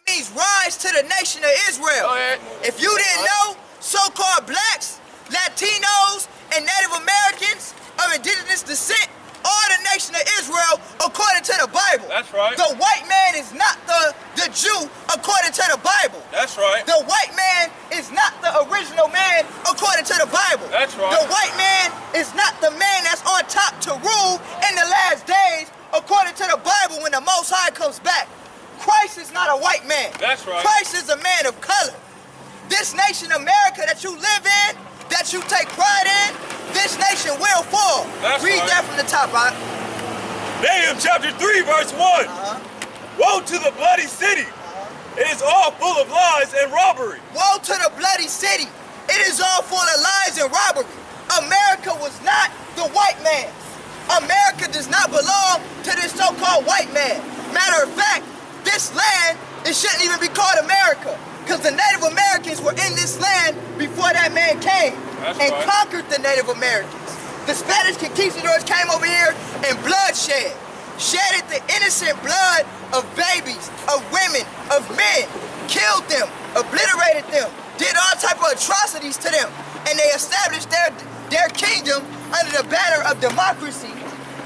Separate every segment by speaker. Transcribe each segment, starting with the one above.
Speaker 1: means rise to the nation of Israel. If you didn't know, so-called blacks, Latinos, and Native Americans of indigenous descent are the nation of Israel according to the Bible.
Speaker 2: That's right.
Speaker 1: The white man is not the Jew according to the Bible.
Speaker 2: That's right.
Speaker 1: The white man is not the original man according to the Bible.
Speaker 2: That's right.
Speaker 1: The white man is not the man that's on top to rule in the last days according to the Bible when the Most High comes back. Christ is not a white man.
Speaker 2: That's right.
Speaker 1: Christ is a man of color. This nation, America, that you live in, that you take pride in, this nation will fall.
Speaker 2: That's
Speaker 1: Read
Speaker 2: right.
Speaker 1: that from the top, right?
Speaker 2: Nahum chapter 3, verse 1. Woe to the bloody city. It is all full of lies and robbery.
Speaker 1: Woe to the bloody city. It is all full of lies and robbery. America was not the white man's. America does not belong to this so-called white man. Matter of fact, this land, it shouldn't even be called America, because the Native Americans were in this land before that man came and conquered the Native Americans. The Spanish conquistadors came over here and bloodshed. Shedded the innocent blood of babies, of women, of men, killed them, obliterated them, did all type of atrocities to them, and they established their kingdom under the banner of democracy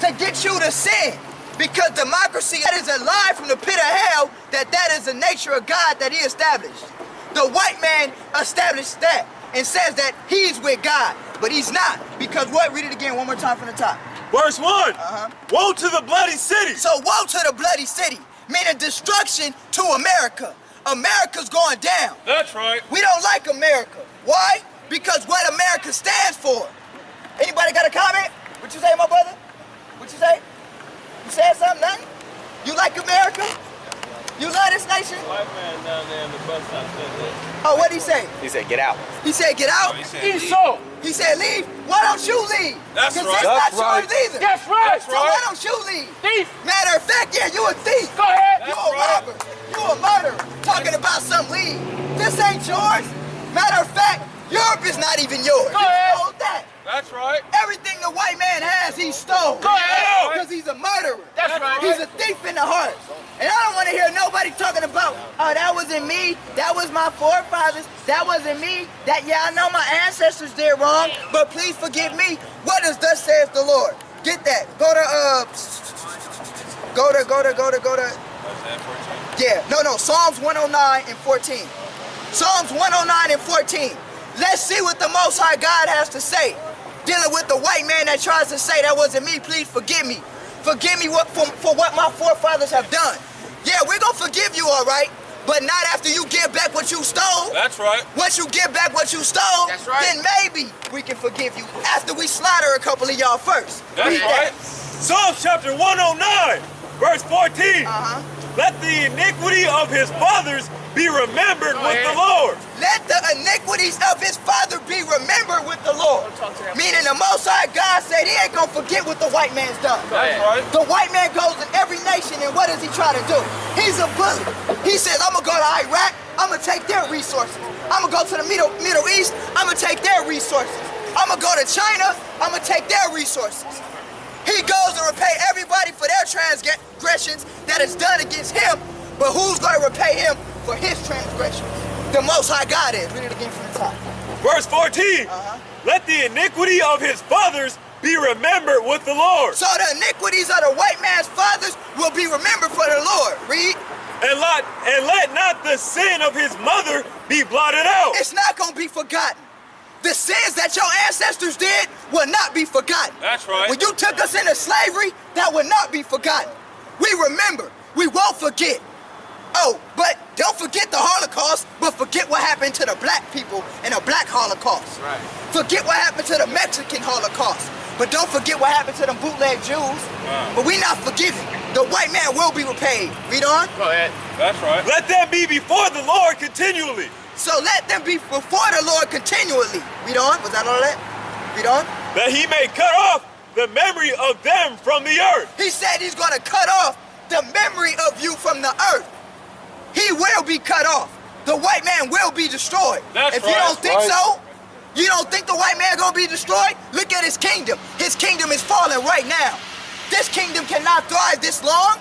Speaker 1: to get you to sin. Because democracy, that is a lie from the pit of hell, that is the nature of God that he established. The white man established that and says that he's with God, but he's not. Because what? Read it again one more time from the top.
Speaker 2: Verse 1. Woe to the bloody city.
Speaker 1: So woe to the bloody city, meaning destruction to America. America's going down.
Speaker 2: That's right.
Speaker 1: We don't like America. Why? Because what America stands for. Anybody got a comment? What you say, my brother? What you say? You said something, nothing? You like America? You love this nation?
Speaker 2: White man down there in the bus stop said that.
Speaker 1: Oh, what'd he say?
Speaker 3: He said, get out.
Speaker 1: He said, get out?
Speaker 2: He said,
Speaker 1: He said, leave? Why don't you leave?
Speaker 2: That's
Speaker 1: Because
Speaker 2: right.
Speaker 1: it's
Speaker 3: That's
Speaker 1: not
Speaker 3: right.
Speaker 1: yours either.
Speaker 4: That's right.
Speaker 1: So why don't you leave?
Speaker 4: Thief.
Speaker 1: Matter of fact, yeah, you a thief.
Speaker 4: Go ahead.
Speaker 1: You a robber. You a murderer. Talking about some leave. This ain't yours. Matter of fact, Europe is not even yours.
Speaker 4: Go ahead.
Speaker 1: You stole that.
Speaker 2: That's right.
Speaker 1: Everything the white man has, he stole.
Speaker 4: Go ahead.
Speaker 1: Because he's a murderer.
Speaker 4: That's right.
Speaker 1: He's a thief in the heart. And I don't want to hear nobody talking about, oh, that wasn't me, that was my forefathers, that wasn't me, that, yeah, I know my ancestors did wrong, but please forgive me. What does thus saith the Lord? Get that. Go to. Yeah, no, Psalms 109 and 14. Psalms 109 and 14. Let's see what the Most High God has to say. Dealing with the white man that tries to say that wasn't me, please forgive me. Forgive me for what my forefathers have done. Yeah, we're gonna forgive you, all right, but not after you give back what you stole.
Speaker 2: That's right.
Speaker 1: Once you give back what you stole,
Speaker 4: That's right.
Speaker 1: then maybe we can forgive you after we slaughter a couple of y'all first.
Speaker 2: That's
Speaker 1: Read
Speaker 2: right. Psalms chapter 109, verse 14. Let the iniquity of his fathers be remembered with the Lord.
Speaker 1: Let the iniquities of his father be remembered with the Lord. Meaning the Most High God said he ain't gonna forget what the white man's done.
Speaker 2: That's right.
Speaker 1: The white man goes in every nation, and what does he try to do? He's a bully. He says, I'm gonna go to Iraq, I'm gonna take their resources. I'm gonna go to the Middle East, I'm gonna take their resources. I'm gonna go to China, I'm gonna take their resources. He goes to repay everybody for their transgressions that is done against him, but who's gonna repay him for his transgressions? The Most High God is. Read it again from the top.
Speaker 2: Verse 14. Let the iniquity of his fathers be remembered with the Lord.
Speaker 1: So the iniquities of the white man's fathers will be remembered for the Lord. Read.
Speaker 2: And let not the sin of his mother be blotted out.
Speaker 1: It's not gonna be forgotten. The sins that your ancestors did will not be forgotten.
Speaker 2: That's right.
Speaker 1: When you took us into slavery, that will not be forgotten. We remember. We won't forget. Oh, but don't forget the Holocaust, but forget what happened to the black people in the black Holocaust.
Speaker 4: Right.
Speaker 1: Forget what happened to the Mexican Holocaust, but don't forget what happened to the bootleg Jews. But we not forgiving. The white man will be repaid. Read on.
Speaker 4: Go ahead.
Speaker 2: That's right. Let them be before the Lord continually.
Speaker 1: So let them be before the Lord continually. Read on. Was that all that? Read on.
Speaker 2: That he may cut off the memory of them from the earth.
Speaker 1: He said he's going to cut off the memory of you from the earth. He will be cut off. The white man will be destroyed.
Speaker 2: That's
Speaker 1: if you
Speaker 2: right.
Speaker 1: don't think so, you don't think the white man going to be destroyed? Look at his kingdom. His kingdom is falling right now. This kingdom cannot thrive this long.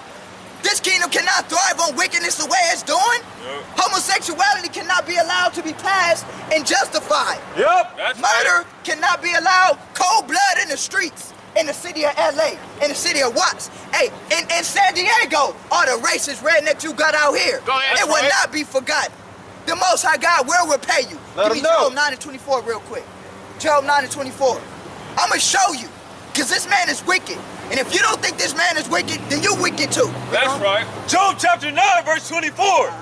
Speaker 1: This kingdom cannot thrive on wickedness the way it's doing.
Speaker 2: Yep.
Speaker 1: Homosexuality cannot be allowed to be passed and justified.
Speaker 2: Yep. That's
Speaker 1: Murder cannot be allowed cold blood in the streets. In the city of LA, in the city of Watts. Hey, in San Diego, all the racist rednecks you got out here.
Speaker 3: Go ahead.
Speaker 1: It will not be forgotten. The Most High God will repay you.
Speaker 3: Let
Speaker 1: Give me
Speaker 3: him know.
Speaker 1: Job 9 and 24 real quick. Job 9 and 24. I'm going to show you, because this man is wicked. And if you don't think this man is wicked, then you wicked too.
Speaker 2: That's right. Job chapter 9, verse 24.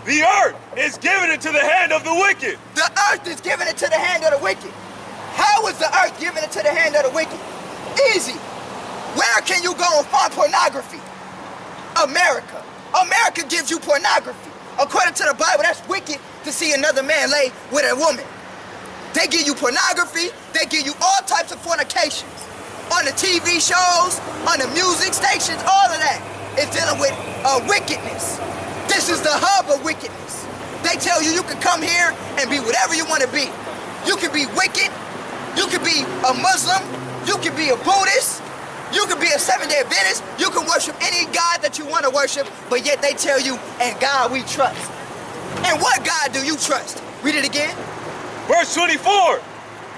Speaker 2: The earth is given into the hand of the wicked.
Speaker 1: The earth is given into the hand of the wicked. How is the earth given into the hand of the wicked? Easy. Where can you go and find pornography? America. America gives you pornography. According to the Bible, that's wicked to see another man lay with a woman. They give you pornography. They give you all types of fornications. On the TV shows, on the music stations, all of that is dealing with wickedness. This is the hub of wickedness. They tell you can come here and be whatever you want to be. You can be wicked. You can be a Muslim. You can be a Buddhist, you can be a Seventh-day Adventist, you can worship any God that you want to worship, but yet they tell you, "In God we trust." And what God do you trust? Read it again.
Speaker 2: Verse 24.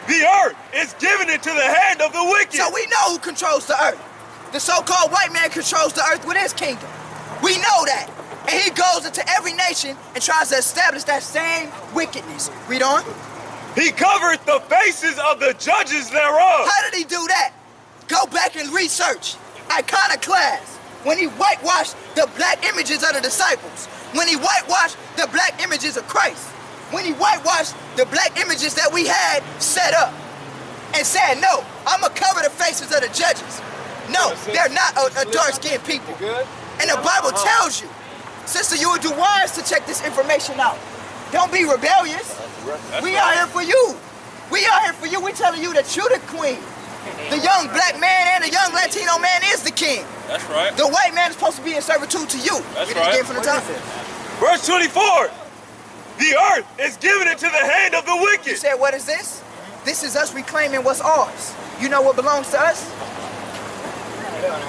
Speaker 2: The earth is given into the hand of the wicked.
Speaker 1: So we know who controls the earth. The so-called white man controls the earth with his kingdom. We know that. And he goes into every nation and tries to establish that same wickedness. Read on.
Speaker 2: He covered the faces of the judges thereof.
Speaker 1: How did he do that? Go back and research. Iconoclast. When he whitewashed the black images of the disciples. When he whitewashed the black images of Christ. When he whitewashed the black images that we had set up. And said, no, I'm going to cover the faces of the judges. No, they're not a dark-skinned people. And the Bible tells you, sister, you would do wise to check this information out. Don't be rebellious. We are here for you. We are here for you. We're telling you that you're the queen. The young black man and the young Latino man is the king.
Speaker 2: That's right.
Speaker 1: The white man is supposed to be in servitude to you.
Speaker 2: That's
Speaker 1: Read it
Speaker 2: right.
Speaker 1: again from the top.
Speaker 2: Verse 24. The earth is given into the hand of the
Speaker 1: You
Speaker 2: wicked.
Speaker 1: said, what is this? This is us reclaiming what's ours. You know what belongs to us?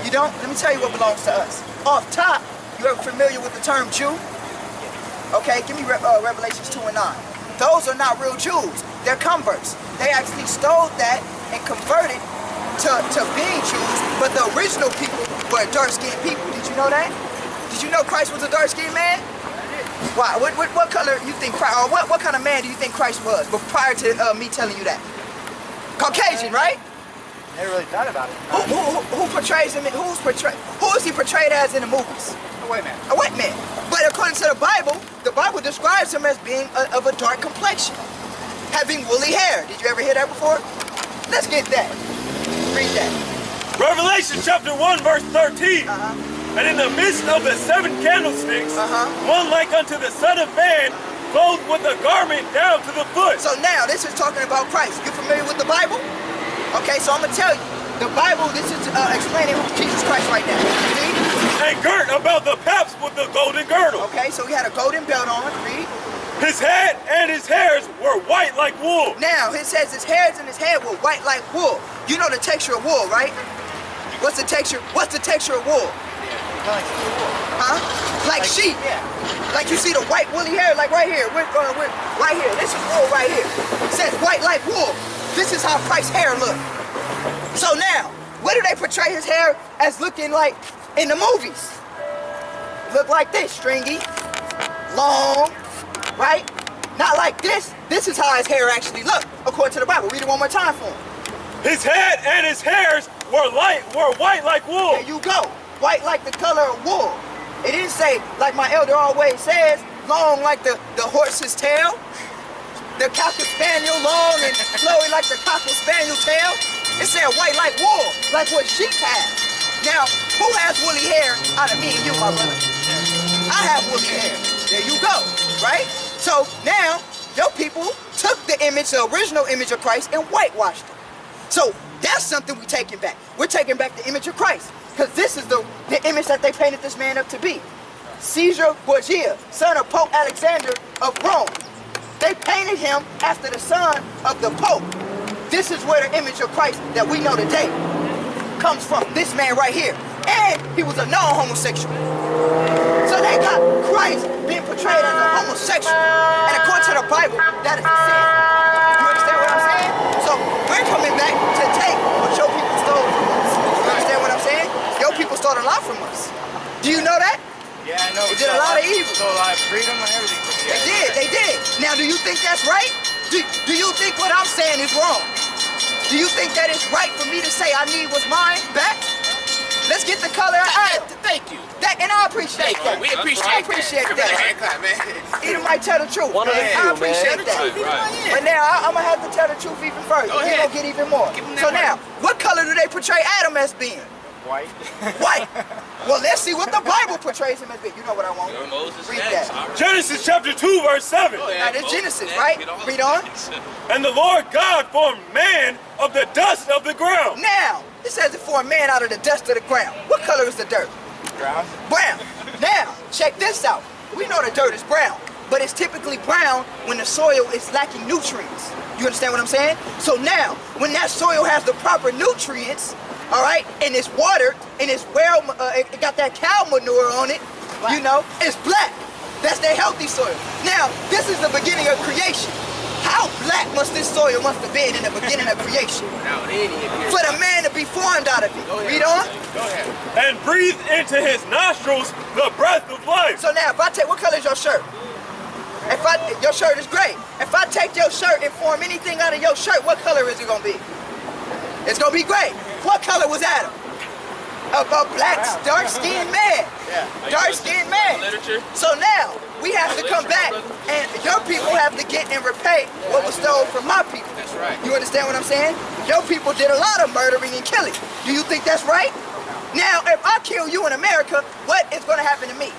Speaker 1: You don't? Let me tell you what belongs to us. Off top, you ever familiar with the term Jew? Okay, give me Revelations 2 and 9. Those are not real Jews. They're converts. They actually stole that and converted to being Jews, but the original people were dark-skinned people. Did you know that? Did you know Christ was a dark-skinned man? Why? What color you think Christ, or what kind of man do you think Christ was? But prior to me telling you that. Caucasian, right?
Speaker 3: Never really thought about it.
Speaker 1: Who portrays him? Who is he portrayed as in the movies?
Speaker 3: A white man.
Speaker 1: A white man. But according to the Bible describes him as being of a dark complexion, having woolly hair. Did you ever hear that before? Let's get that. Read that.
Speaker 2: Revelation chapter 1, verse 13. And in the midst of the 7 candlesticks, one like unto the Son of Man, clothed with a garment down to the foot.
Speaker 1: So now this is talking about Christ. You familiar with the Bible? Okay, so I'm gonna tell you. The Bible, this is explaining Jesus Christ right now. Read.
Speaker 2: And girt about the paps with the golden girdle.
Speaker 1: Okay, so he had a golden belt on. Read.
Speaker 2: His head and his hairs were white like wool.
Speaker 1: Now, it says his hairs and his head were white like wool. You know the texture of wool, right? What's the texture? What's the texture of wool? Huh? Like sheep.
Speaker 3: Yeah.
Speaker 1: Like you see the white woolly hair, like right here. Right here. This is wool right here. It says white like wool. This is how Christ's hair looked. So now, what do they portray his hair as looking like in the movies? Look like this, stringy, long, right? Not like this. This is how his hair actually looked, according to the Bible. Read it one more time for him.
Speaker 2: His head and his hairs were white like wool.
Speaker 1: There you go. White like the color of wool. It didn't say, like my elder always says, long like the horse's tail. The cocker spaniel long and flowy like the cocker spaniel tail. It said white like wool, like what sheep have. Now, who has woolly hair out of me and you, my brother? I have woolly hair. There you go, right? So now, your people took the image, the original image of Christ, and whitewashed it. So that's something we're taking back. We're taking back the image of Christ. Because this is the image that they painted this man up to be. Caesar Borgia, son of Pope Alexander of Rome. They painted him after the son of the Pope. This is where the image of Christ that we know today comes from. This man right here. and he was a non-homosexual. So they got Christ being portrayed as a homosexual. And according to the Bible, that is a sin. You understand what I'm saying? So we're coming back to take what your people stole from us. You understand what I'm saying? Your people stole a lot from us. Do you know that?
Speaker 3: Yeah, I know.
Speaker 1: They did a lot of evil.
Speaker 3: Stole a lot of freedom and everything from you.
Speaker 1: They did. Now, do you think that's right? Do you think what I'm saying is wrong? Do you think that it's right for me to say I need what's mine back? Let's get the color of Adam.
Speaker 4: Thank you.
Speaker 1: And I appreciate that.
Speaker 4: We appreciate
Speaker 1: that.
Speaker 4: Hand clap, man.
Speaker 1: Either might tell the truth.
Speaker 5: One of the
Speaker 1: I
Speaker 5: few,
Speaker 1: appreciate
Speaker 5: man.
Speaker 1: that.
Speaker 4: Right.
Speaker 1: But now I'm gonna have to tell the truth even further.
Speaker 4: Go
Speaker 1: We're
Speaker 4: ahead.
Speaker 1: gonna get even more.
Speaker 4: Give 'em
Speaker 1: So
Speaker 4: that
Speaker 1: now, what color do they portray Adam as being?
Speaker 3: White.
Speaker 1: White. Well, let's see what the Bible portrays him as being. You know what I want?
Speaker 4: Moses
Speaker 1: Read
Speaker 4: next.
Speaker 1: that.
Speaker 2: Genesis chapter 2, verse 7.
Speaker 1: Now, this Genesis, right? Read on.
Speaker 2: And the Lord God formed man of the dust of the ground.
Speaker 1: Now, it says it for a man out of the dust of the ground. What color is the dirt?
Speaker 3: Brown.
Speaker 1: Brown. Now, check this out. We know the dirt is brown, but it's typically brown when the soil is lacking nutrients. You understand what I'm saying? So now, when that soil has the proper nutrients, all right, and it's watered, and it's well, it got that cow manure on it, you know, it's black. That's their healthy soil. Now, this is the beginning of creation. How black must this soil must have been in the beginning of creation? For the man to be formed out of it. Read on.
Speaker 4: Go ahead.
Speaker 2: And breathed into his nostrils the breath of life.
Speaker 1: So now, if I take, what color is your shirt? Your shirt is gray. If I take your shirt and form anything out of your shirt, what color is it gonna be? It's gonna be gray. What color was Adam? A black, dark-skinned man. Dark-skinned man. So now, we have to come back, and your people have to get and repay what was stolen from my people.
Speaker 4: That's right.
Speaker 1: You understand what I'm saying? Your people did a lot of murdering and killing. Do you think that's right? Now, if I kill you in America, what is going to happen to me?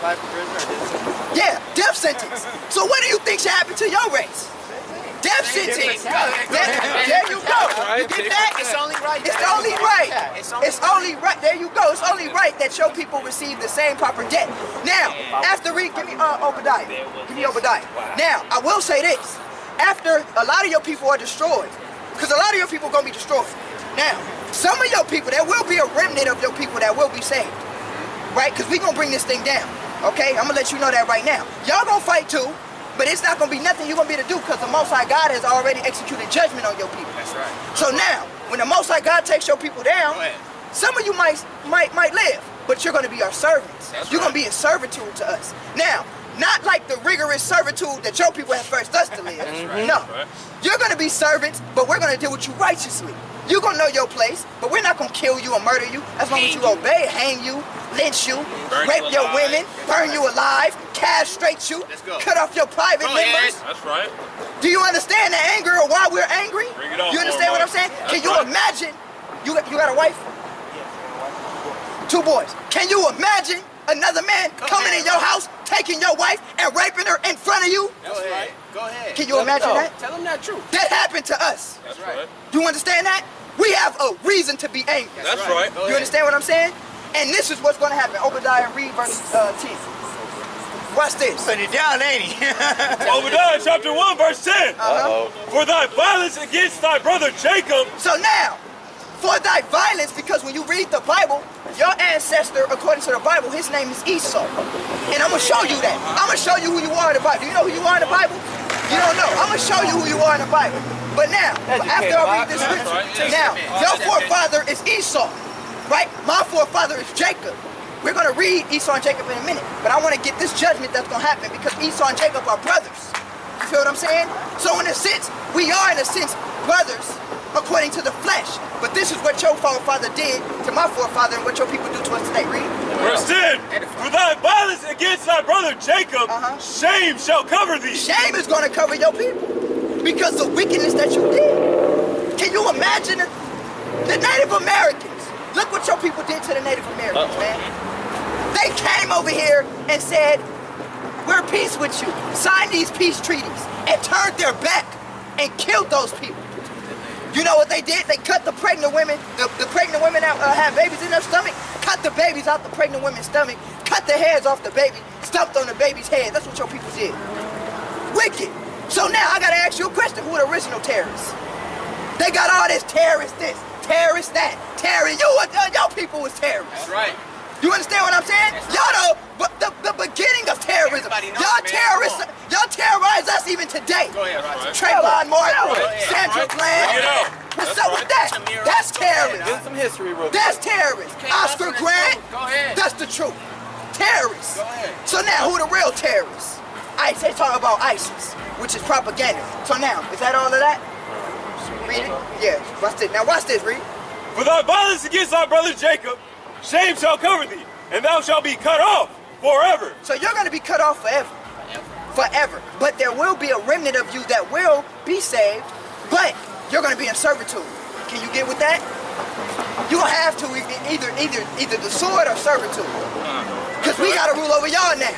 Speaker 3: Life in prison or death sentence?
Speaker 1: Yeah, death sentence. So what do you think should happen to your race? Death sentence. There you go. You get that?
Speaker 4: It's only right.
Speaker 1: It's only right. It's only right. There you go. It's only right that your people receive the same proper debt. Now, after give me Obadiah. Give me Obadiah. Now, I will say this. After a lot of your people are destroyed, because a lot of your people are going to be destroyed. Now, some of your people, there will be a remnant of your people that will be saved. Right? Because we're going to bring this thing down. Okay? I'm going to let you know that right now. Y'all going to fight too. But it's not going to be nothing you're going to be able to do because the Most High God has already executed judgment on your people.
Speaker 4: That's right.
Speaker 1: So now, when the Most High God takes your people down, some of you might live, but you're going to be our servants. You're going to be in servitude to us. Now, not like the rigorous servitude that your people have forced us to live. No. You're going to be servants, but we're going to deal with you righteously. You're going to know your place, but we're not going to kill you or murder you as long as you obey, hang you, lynch you, rape your women, burn you alive, castrate you, cut off your private members.
Speaker 2: That's right.
Speaker 1: Do you understand the anger or why we're angry?
Speaker 2: Bring it on,
Speaker 1: You understand what I'm saying? Can you imagine, you got a wife? 2 boys. Can you imagine another man coming in your house, taking your wife and raping her in front of you?
Speaker 4: That's right. Go ahead.
Speaker 1: Can you imagine that?
Speaker 4: Tell them that truth.
Speaker 1: That happened to us.
Speaker 4: That's right.
Speaker 1: Do you understand that? We have a reason to be angry.
Speaker 2: That's right.
Speaker 1: You understand what I'm saying? And this is what's going to happen. Obadiah, read verse 10. Watch this.
Speaker 3: Putting it down, ain't he?
Speaker 2: Obadiah chapter 1, verse 10.
Speaker 1: Uh-huh.
Speaker 2: For thy violence against thy brother Jacob.
Speaker 1: So now, for thy violence, because when you read the Bible, your ancestor, according to the Bible, his name is Esau. And I'm going to show you that. I'm going to show you who you are in the Bible. Do you know who you are in the Bible? You don't know. I'm going to show you who you are in the Bible. But now, after I read this scripture, now, your forefather is Esau, right? My forefather is Jacob. We're going to read Esau and Jacob in a minute, but I want to get this judgment that's going to happen because Esau and Jacob are brothers. You feel what I'm saying? So in a sense, we are in a sense brothers according to the flesh. But this is what your forefather did to my forefather and what your people do to us today. Read.
Speaker 2: Verse 10. For thy violence against thy brother Jacob, shame shall cover thee.
Speaker 1: Shame is going to cover your people because the wickedness that you did. Can you imagine the Native Americans? Look what your people did to the Native Americans, man. They came over here and said, we're peace with you. Sign these peace treaties and turned their back and killed those people. You know what they did? They cut the pregnant women, the pregnant women that have babies in their stomach, cut the babies out the pregnant women's stomach, cut the heads off the baby, stumped on the baby's head. That's what your people did. Wicked. So now I gotta ask you a question. Who are the original terrorists? They got all this terrorist this, terrorist that, terrorists. Your people was terrorists.
Speaker 4: That's right.
Speaker 1: You understand what I'm saying? Y'all the beginning of terrorism. Y'all terrorists. Y'all terrorize us even today.
Speaker 4: Go ahead, Roger.
Speaker 1: Trayvon Martin,
Speaker 4: ahead.
Speaker 1: Sandra Bland. What's up with that? That's terrorists.
Speaker 3: Get some history real quick.
Speaker 1: That's terrorists. Oscar Grant.
Speaker 4: Go ahead.
Speaker 1: That's the truth. Terrorists.
Speaker 4: Go ahead.
Speaker 1: So now, who the real terrorists? ISIS. They talk about ISIS, which is propaganda. So now, is that all of that? Read it. Yeah. Watch this. Now watch this. Read.
Speaker 2: For thy violence against thy brother Jacob, shame shall cover thee, and thou shalt be cut off forever.
Speaker 1: So you're going to be cut off forever. Forever. But there will be a remnant of you that will be saved, but you're going to be in servitude. Can you get with that? You'll have to either the sword or servitude. Because we got to rule over y'all now.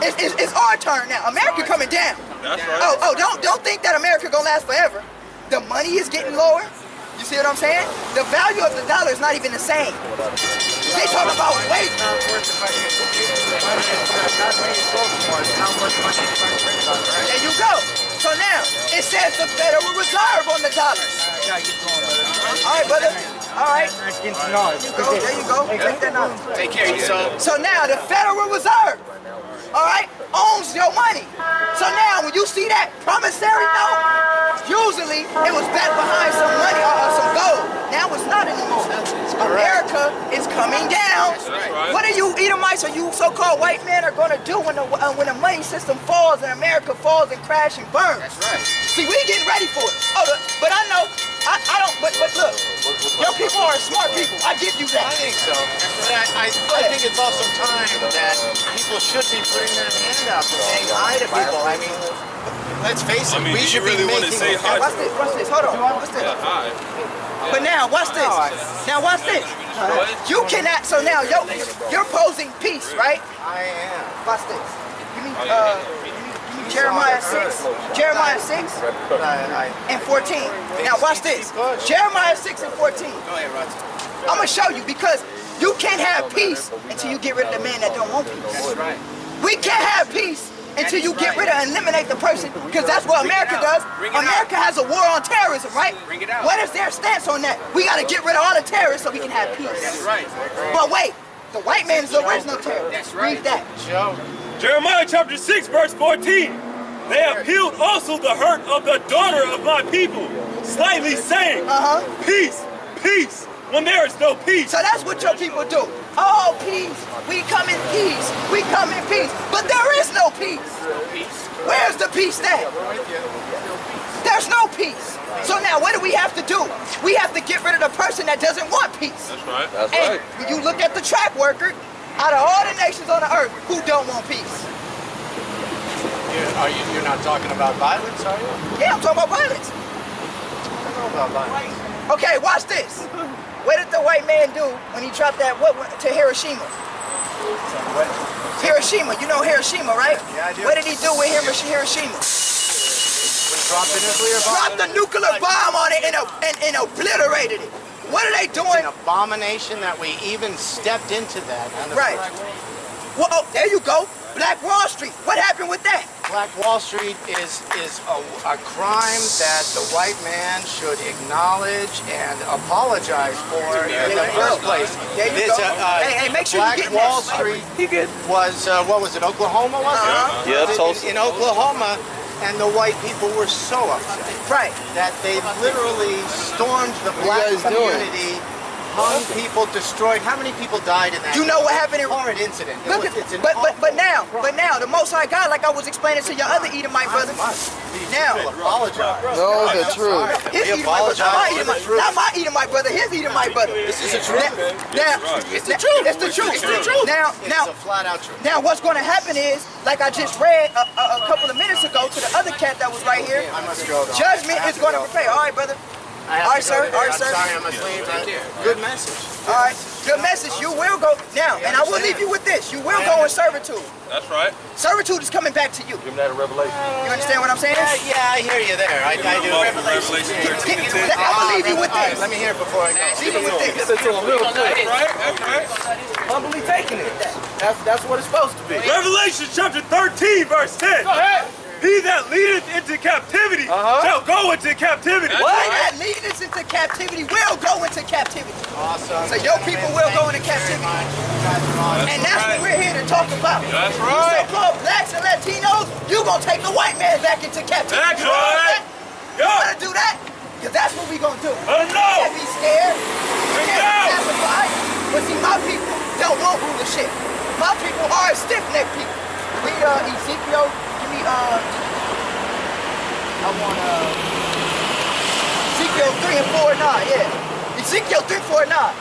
Speaker 1: It's our turn now. America coming down.
Speaker 2: That's right.
Speaker 1: Oh, don't think that America going to last forever. The money is getting lower. You see what I'm saying? The value of the dollar is not even the same. They talk about weight. There you go. So now, it says the Federal Reserve on the dollar. All right, brother. All right. There you go. Take that now.
Speaker 4: Take care of yourself.
Speaker 1: So now, the Federal Reserve, all right, owns your money. So now, when you see that promissory note, usually it was back behind some money or some gold. Now it's not anymore. America is coming down.
Speaker 2: right.
Speaker 1: What are you Edomites or you so-called white men are going to do when the money system falls and America falls and crashes and burns?
Speaker 4: That's right.
Speaker 1: See, we getting ready for it. But I know, I don't, but look, your people are smart people. I give you that.
Speaker 3: I think so. But I think it's also time that people should be putting their hand up and saying hi to people. I mean, let's face it, we should
Speaker 2: really
Speaker 3: be
Speaker 2: want to
Speaker 3: making...
Speaker 2: say hi.
Speaker 1: Watch this, hold on, watch this.
Speaker 2: Hi.
Speaker 1: But now, watch this. Now, watch this. You cannot, so now you're posing peace, right?
Speaker 3: I am.
Speaker 1: Watch this. You mean Jeremiah 6? Jeremiah 6 and 14. Now, watch this. Jeremiah 6 and 14.
Speaker 4: Go ahead, Roger.
Speaker 1: I'm going to show you because you can't have peace until you get rid of the man that don't want peace.
Speaker 4: That's right.
Speaker 1: We can't have peace until you get rid of and eliminate the person, because that's what America does. America has a war on terrorism, right?
Speaker 4: Bring it out.
Speaker 1: What is their stance on that? We got to get rid of all the terrorists so we can have peace.
Speaker 4: That's right.
Speaker 1: But wait, the white man is the original terrorist.
Speaker 4: That's right.
Speaker 1: Read that.
Speaker 2: Jeremiah chapter 6, verse 14. They have healed also the hurt of the daughter of my people, slightly saying, peace, peace, when there is no peace.
Speaker 1: So that's what your people do. Oh, peace. We come in peace. We come in peace. But there is no peace. Where's the peace at? There's no peace. So now what do we have to do? We have to get rid of the person that doesn't want peace.
Speaker 2: That's right.
Speaker 1: And when you look at the track worker, out of all the nations on the earth, who don't want peace?
Speaker 3: You're not talking about violence, are you?
Speaker 1: Yeah, I'm talking about violence.
Speaker 3: I don't know about violence.
Speaker 1: Okay, watch this. What did the white man do when he dropped that to Hiroshima? Hiroshima, you know Hiroshima, right?
Speaker 3: Yeah, I do.
Speaker 1: What did he do with Hiroshima?
Speaker 3: Dropped the nuclear bomb?
Speaker 1: Dropped the nuclear bomb on it and obliterated it. What are they doing?
Speaker 3: It's an abomination that we even stepped into that.
Speaker 1: Right. Well, oh, there you go. Black Wall Street. What happened with that?
Speaker 3: Black Wall Street is a crime that the white man should acknowledge and apologize for in the first place.
Speaker 1: There you go. Hey, make sure you get
Speaker 3: Black Wall Street was, what was it, Oklahoma, was it?
Speaker 5: Yeah, Tulsa.
Speaker 3: In Oklahoma, and the white people were so upset.
Speaker 1: Right.
Speaker 3: That they literally stormed the black community, hung people, destroyed. How many people died in that?
Speaker 1: You know what happened in
Speaker 3: horrid incident?
Speaker 1: Look, but now, the Most High God, like I was explaining to your other Edomite brother. Now,
Speaker 3: apologize.
Speaker 5: No, the truth.
Speaker 1: His Edomite brother, not my Edomite brother, his Edomite brother.
Speaker 3: This is the truth.
Speaker 1: Now, it's the truth. It's the truth. It's the truth. Now,
Speaker 3: It's a flat out truth.
Speaker 1: now, what's going to happen is, like I just read a couple of minutes ago to the other cat that was right here.
Speaker 3: I must go, though.
Speaker 1: Judgment is going to prepare. All right, brother. All right, sir. All right, sir.
Speaker 3: I'm sorry, I must leave. Good message.
Speaker 1: All right. Good message. You will go now, and I will leave you with this. You will go in servitude.
Speaker 2: That's right.
Speaker 1: Servitude is coming back to you.
Speaker 5: Give him that a revelation.
Speaker 1: You understand what I'm saying?
Speaker 3: Yeah, I hear you there. I do.
Speaker 2: Revelation 13 and 10.
Speaker 1: I'm gonna leave you with
Speaker 3: All right,
Speaker 1: this.
Speaker 3: let me hear it before I go.
Speaker 1: Leave you with this.
Speaker 2: That's right. That's right.
Speaker 5: Humbly taking it. That's what it's supposed to be.
Speaker 2: Revelation chapter 13, verse 10. He that leadeth into captivity shall go into captivity.
Speaker 1: What? He that leadeth into captivity will go into captivity.
Speaker 3: Awesome.
Speaker 1: So your people will go into captivity. And that's what we're here to talk about.
Speaker 2: That's
Speaker 1: You
Speaker 2: right.
Speaker 1: so-called blacks and Latinos, you gonna take the white man back into captivity.
Speaker 2: That's
Speaker 1: You know what I'm
Speaker 2: right.
Speaker 1: saying? You wanna do that? Because that's what we gonna do.
Speaker 2: Let 'em know.
Speaker 1: Can't be scared. You can't be pacified. But see, my people don't want rulership. My people are a stiff-necked people. Read Ezekiel. Give me I want Ezekiel 3 and 4 and 9. Yeah. Ezekiel 3, 4 and 9.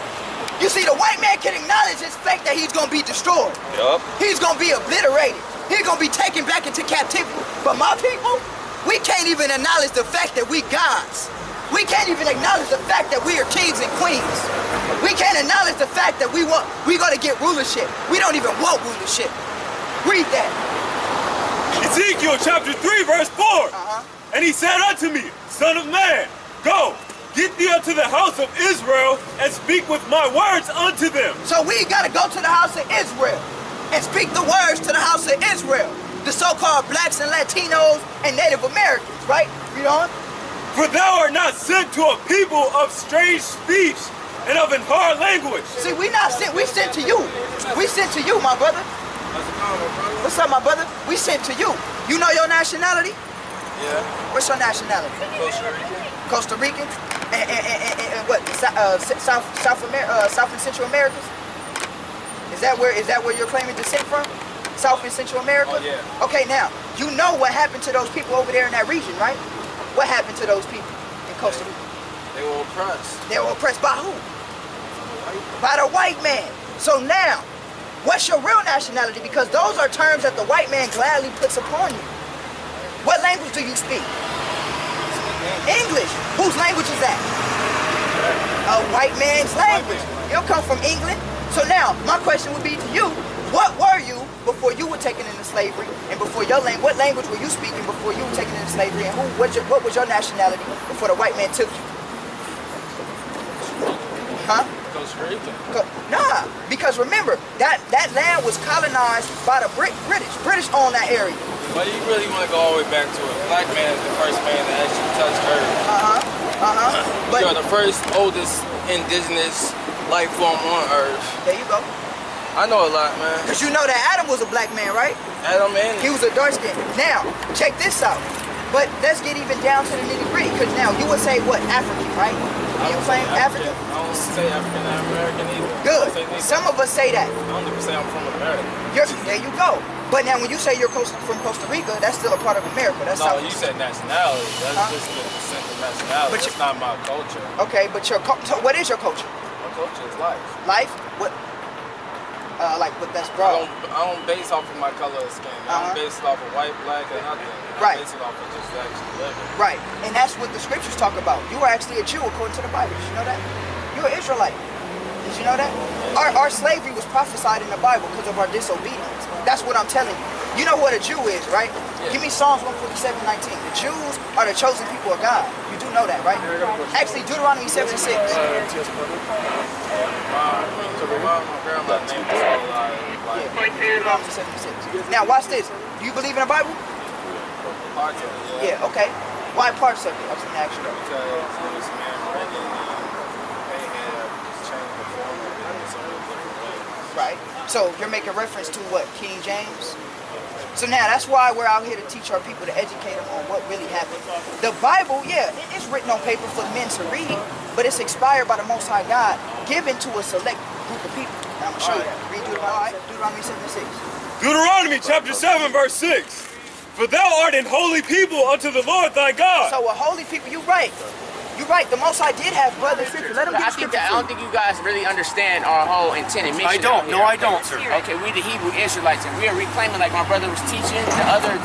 Speaker 1: You see, the white man can acknowledge his fact that he's gonna be destroyed.
Speaker 2: Yup.
Speaker 1: He's gonna be obliterated. He's gonna be taken back into captivity. But my people, we can't even acknowledge the fact that we gods. We can't even acknowledge the fact that we are kings and queens. We can't acknowledge the fact that we're gonna get rulership. We don't even want rulership. Read that.
Speaker 2: Ezekiel chapter 3 verse 4. And he said unto me, Son of man, go, get thee unto the house of Israel and speak with my words unto them.
Speaker 1: So we gotta go to the house of Israel and speak the words to the house of Israel. The so-called blacks and Latinos and Native Americans, right? Read on.
Speaker 2: For thou art not sent to a people of strange speech and of an hard language.
Speaker 1: See, we not sent, we sent to you. We sent to you, my brother. What's up, my brother? We sent to you. You know your nationality?
Speaker 3: Yeah.
Speaker 1: What's your nationality?
Speaker 3: Costa Rican.
Speaker 1: Costa Rican? And what? South and Central America? Is that where you're claiming descent from? South and Central America?
Speaker 3: Oh, yeah.
Speaker 1: Okay, now, you know what happened to those people over there in that region, right? What happened to those people in Costa Rica?
Speaker 3: They were oppressed.
Speaker 1: They were oppressed by who? By the white man. So now, what's your real nationality? Because those are terms that the white man gladly puts upon you. What language do you speak? English. Whose language is that? A white man's language. You'll come from England. So now, my question would be to you, what were you before you were taken into slavery? And before your language, what language were you speaking before you were taken into slavery? And what was your nationality before the white man took you? Huh?
Speaker 3: Costa Rican.
Speaker 1: Nah, because remember, that land was colonized by the British. British owned that area.
Speaker 4: But you really want to go all the way back to it. Black man is the first man to actually touch Earth.
Speaker 1: But
Speaker 4: You're the first, oldest indigenous life form on Earth.
Speaker 1: there you go.
Speaker 4: I know a lot, man.
Speaker 1: Because you know that Adam was a black man, right?
Speaker 4: Adam and
Speaker 1: He was a dark skin. Now, check this out. But let's get even down to the nitty-gritty. Because now, you would say, what, African, right? You claim African?
Speaker 4: I don't say African American either.
Speaker 1: Good.
Speaker 4: I don't say neither.
Speaker 1: Some of us say that.
Speaker 4: I don't even say I'm from America.
Speaker 1: There you go. But now, when you say you're from Costa Rica, that's still a part of America. That's
Speaker 4: No,
Speaker 1: South.
Speaker 4: you said nationality. That's just the descent of nationality.
Speaker 1: But
Speaker 4: That's not my culture.
Speaker 1: Okay, but so what is your culture?
Speaker 4: My culture is life.
Speaker 1: Life? What? But that's
Speaker 4: I
Speaker 1: broad.
Speaker 4: don't base off of my color of skin. I don't base it off of white, black, or nothing.
Speaker 1: Right.
Speaker 4: I base it off of just actually living.
Speaker 1: Right, and that's what the scriptures talk about. You are actually a Jew according to the Bible. Did you know that? You're an Israelite. Did you know that? Our slavery was prophesied in the Bible because of our disobedience. That's what I'm telling you. You know what a Jew is, right?
Speaker 4: Yeah.
Speaker 1: Give me Psalms 147:19. The Jews are the chosen people of God. You do know that, right? Actually, Deuteronomy 7:6.
Speaker 4: My grandma named us all like
Speaker 1: Deuteronomy 7:6. Now, watch this. Do you believe in the Bible?
Speaker 4: parts of it.
Speaker 1: Yeah, okay. Why parts of it? I was going to ask you that.
Speaker 4: Because it was man written and they had changed the form of it in so many different ways.
Speaker 1: Right. So you're making reference to what, King James? So now that's why we're out here to teach our people, to educate them on what really happened. The Bible, yeah, it's written on paper for men to read, but it's expired by the Most High God, given to a select group of people. And I'm going to show you that. Read Deuteronomy 7:6.
Speaker 2: Deuteronomy chapter 7 verse 6. For thou art an holy people unto the Lord thy God.
Speaker 1: So a holy people, you're right. You're right. The Most High did have blood and scripture. Let him get scripture.
Speaker 5: I don't think you guys really understand our whole intent and mission.
Speaker 3: I don't. No, I don't, sir.
Speaker 5: Okay, we the Hebrew Israelites, and we are reclaiming, like my brother was teaching, the other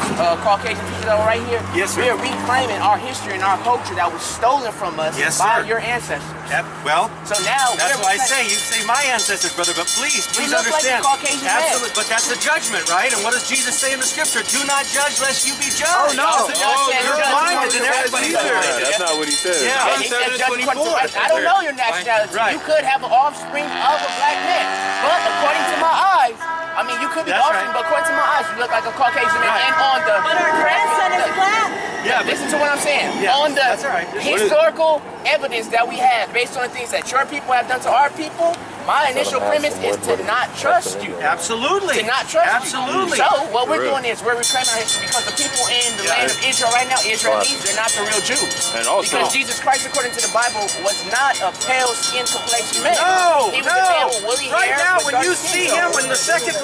Speaker 5: Caucasian teachers that were right here.
Speaker 3: Yes, sir.
Speaker 5: We are reclaiming our history and our culture that was stolen from us by your ancestors.
Speaker 3: Well,
Speaker 5: So now
Speaker 3: that's why I say, you say my ancestors, brother, but please
Speaker 5: look like
Speaker 3: understand.
Speaker 5: the Caucasian man.
Speaker 3: Absolutely, but that's the judgment, right? And what does Jesus say in the scripture? Do not judge lest you be
Speaker 1: Oh,
Speaker 3: judged.
Speaker 1: no.
Speaker 3: You're blinded and everybody's
Speaker 2: Yeah, that's not what he said.
Speaker 3: Yeah.
Speaker 5: He said judge according to I don't know your nationality.
Speaker 3: Right.
Speaker 5: You could have an offspring of a black man, but according to my eyes, I mean, you could be
Speaker 3: That's
Speaker 5: offspring, but according to my eyes, you look like a Caucasian man. And on the
Speaker 6: But our grandson is black.
Speaker 5: yeah, listen to what I'm saying.
Speaker 3: Yeah,
Speaker 5: On the
Speaker 3: that's all right.
Speaker 5: historical evidence that we have, based on the things that your people have done to our people, my initial premise is to not trust you.
Speaker 3: Absolutely.
Speaker 5: To not trust
Speaker 3: Absolutely.
Speaker 5: you. So what we're doing is we're reclaiming our history because the people in the land of Israel right now, Israelis, they're not the real Jews.
Speaker 2: And also,
Speaker 5: because Jesus Christ, according to the Bible, was not a pale skin complexion man.
Speaker 3: No,
Speaker 5: He was a man with woolly
Speaker 3: Right
Speaker 5: hair.
Speaker 3: now,
Speaker 5: with
Speaker 3: when you
Speaker 5: dark
Speaker 3: see
Speaker 5: skin
Speaker 3: him,
Speaker 5: tone.
Speaker 3: when the second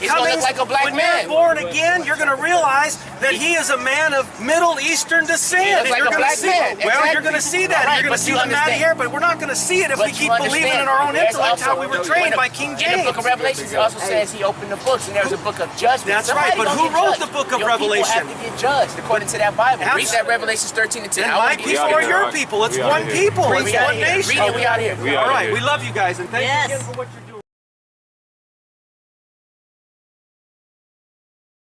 Speaker 5: He's gonna
Speaker 3: coming,
Speaker 5: look like a black
Speaker 3: when
Speaker 5: man.
Speaker 3: you're born again, you're going to realize that he is a man of Middle Eastern descent.
Speaker 5: He looks like
Speaker 3: you're
Speaker 5: a
Speaker 3: gonna
Speaker 5: black
Speaker 3: see,
Speaker 5: man.
Speaker 3: Well,
Speaker 5: Exactly.
Speaker 3: you're going to see that.
Speaker 5: Right,
Speaker 3: you're going
Speaker 5: but
Speaker 3: to see
Speaker 5: you
Speaker 3: the matted
Speaker 5: understand.
Speaker 3: hair, but we're not going to see it if
Speaker 5: But
Speaker 3: we
Speaker 5: you
Speaker 3: keep believing
Speaker 5: understand,
Speaker 3: in our own
Speaker 5: there's
Speaker 3: intellect how
Speaker 5: also-
Speaker 3: we were trained by King
Speaker 5: In
Speaker 3: James.
Speaker 5: the book of Revelations, it also says he opened the books, and there's a book of judgment.
Speaker 3: That's
Speaker 5: Somebody
Speaker 3: right, but
Speaker 5: gonna
Speaker 3: who
Speaker 5: get
Speaker 3: wrote
Speaker 5: judged.
Speaker 3: the book of
Speaker 5: Your
Speaker 3: Revelation?
Speaker 5: People have to get judged according to that Bible. Read that Revelations 13 and 10.
Speaker 3: And
Speaker 5: I
Speaker 3: my
Speaker 5: wanna get
Speaker 3: people
Speaker 2: outta
Speaker 3: are
Speaker 2: here,
Speaker 3: your
Speaker 2: all right?
Speaker 3: people. It's
Speaker 2: We outta
Speaker 3: one
Speaker 2: here.
Speaker 3: people.
Speaker 5: We
Speaker 3: It's
Speaker 5: outta
Speaker 3: one
Speaker 5: here.
Speaker 3: nation.
Speaker 5: Read it, we out here.
Speaker 2: We
Speaker 3: All
Speaker 2: outta
Speaker 3: right,
Speaker 2: here.
Speaker 3: we love you guys, and thank you
Speaker 6: Yes.
Speaker 3: again for what you're doing.